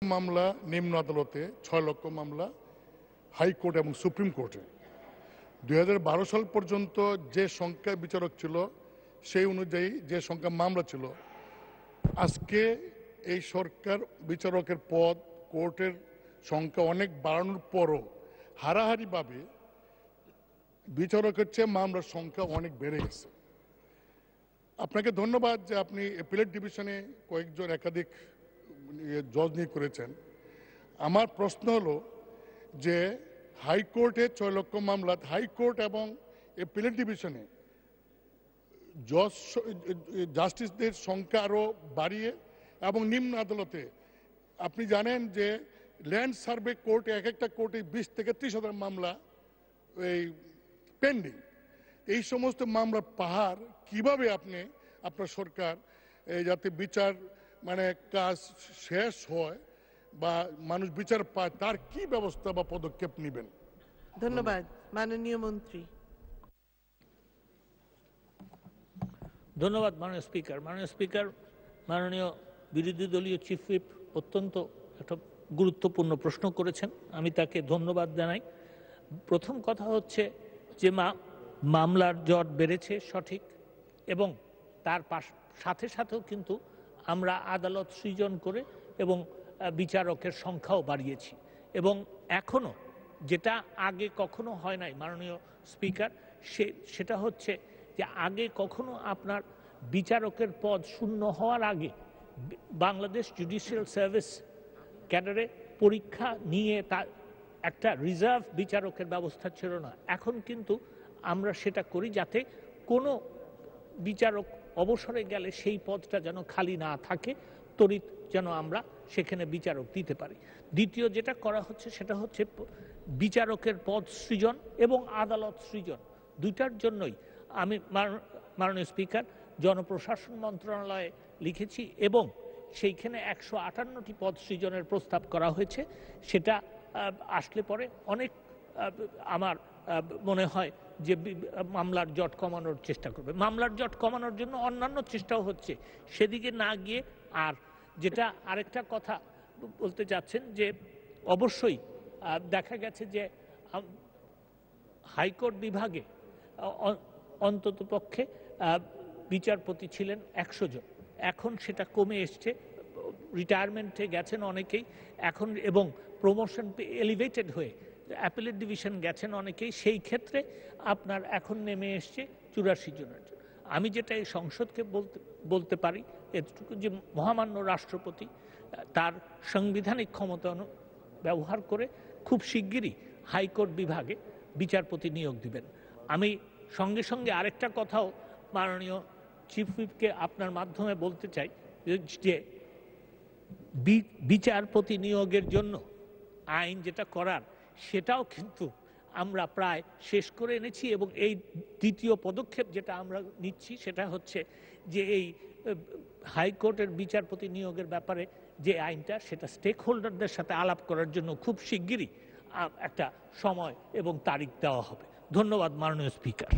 মামলা নিম্ন আদালতে, 6 লক্ষ মামলা হাইকোর্ট এবং সুপ্রিম কোর্টে। 2012 সাল পর্যন্ত যে সংখ্যা বিচারক ছিল সেই অনুযায়ী যে সংখ্যা মামলা ছিল, আজকে এই সরকার বিচারকের পদ, কোর্টের সংখ্যা অনেক বাড়ানোর পরও হারাহারিভাবে বিচারকের চেয়ে মামলার সংখ্যা অনেক বেড়ে গেছে। আপনাকে ধন্যবাদ যে আপনি অ্যাপিলেট ডিভিশনে কয়েকজন একাধিক জজ নিয়োগ করেছেন। আমার প্রশ্ন হলো যে হাইকোর্টে 6 লক্ষ মামলা, হাইকোর্ট এবং অ্যাপিলেট ডিভিশনে জাস্টিসদের সংখ্যা আরও বাড়িয়ে এবং নিম্ন আদালতে আপনি জানেন যে ল্যান্ড সার্ভে কোর্টে এক একটা কোর্টে 20 থেকে 30,000 মামলা এই পেন্ডিং। এই সমস্ত মামলার পাহাড় কিভাবে আপনি আপনার সরকার যাতে বিচার কাজ শেষ হয় বা মানুষ বিচার পায় তার কি ব্যবস্থা বা পদক্ষেপ নেবেন? ধন্যবাদ। মাননীয় মন্ত্রী। ধন্যবাদ মাননীয় স্পিকার। মাননীয় স্পিকার, মাননীয় বিরোধী দলীয় চিফ হুইপ অত্যন্ত একটা গুরুত্বপূর্ণ প্রশ্ন করেছেন, আমি তাকে ধন্যবাদ জানাই। প্রথম কথা হচ্ছে যে মামলার জট বেড়েছে সঠিক, এবং তার সাথে সাথেও কিন্তু আমরা আদালত সৃজন করে এবং বিচারকের সংখ্যাও বাড়িয়েছি। এবং এখনও যেটা আগে কখনো হয় নাই মাননীয় স্পিকার, সেটা হচ্ছে যে আগে কখনো আপনার বিচারকের পদ শূন্য হওয়ার আগে বাংলাদেশ জুডিশিয়াল সার্ভিস ক্যাডারে পরীক্ষা নিয়ে তার একটা রিজার্ভ বিচারকের ব্যবস্থা ছিল না। এখন কিন্তু আমরা সেটা করি যাতে কোনো বিচারক অবসরে গেলে সেই পদটা যেন খালি না থাকে, তড়িৎ যেন আমরা সেখানে বিচারক দিতে পারি। দ্বিতীয় যেটা করা হচ্ছে সেটা হচ্ছে বিচারকের পদ সৃজন এবং আদালত সৃজন, দুইটার জন্যই আমি মাননীয় স্পিকার জনপ্রশাসন মন্ত্রণালয়ে লিখেছি এবং সেইখানে 158টি পদ সৃজনের প্রস্তাব করা হয়েছে। সেটা আসলে পরে অনেক আমার মনে হয় যে মামলার জট কমানোর চেষ্টা করবে। মামলার জট কমানোর জন্য অন্যান্য চেষ্টাও হচ্ছে, সেদিকে না গিয়ে। আর যেটা আরেকটা কথা বলতে যাচ্ছেন যে অবশ্যই দেখা গেছে যে হাইকোর্ট বিভাগে অন্ততপক্ষে বিচারপতি ছিলেন 100 জন, এখন সেটা কমে এসছে, রিটায়ারমেন্টে গেছেন অনেকেই এখন, এবং প্রমোশন এলিভেটেড হয়ে অ্যাপিলেট ডিভিশন গেছেন অনেকেই। সেই ক্ষেত্রে আপনার এখন নেমে এসছে 84 জনের জন্য। আমি যেটা এই সংসদকে বলতে পারি এতটুকু যে মহামান্য রাষ্ট্রপতি তার সাংবিধানিক ক্ষমতা ব্যবহার করে খুব শিগগিরই হাইকোর্ট বিভাগে বিচারপতি নিয়োগ দিবেন। আমি সঙ্গে সঙ্গে আরেকটা কথাও মাননীয় চিফ হুইপকে আপনার মাধ্যমে বলতে চাই যে বিচারপতি নিয়োগের জন্য আইন যেটা করার সেটাও কিন্তু আমরা প্রায় শেষ করে এনেছি, এবং এই দ্বিতীয় পদক্ষেপ যেটা আমরা নিচ্ছি সেটা হচ্ছে যে এই হাইকোর্টের বিচারপতি নিয়োগের ব্যাপারে যে আইনটা, সেটা স্টেক হোল্ডারদের সাথে আলাপ করার জন্য খুব শিগগিরই একটা সময় এবং তারিখ দেওয়া হবে। ধন্যবাদ মাননীয় স্পিকার।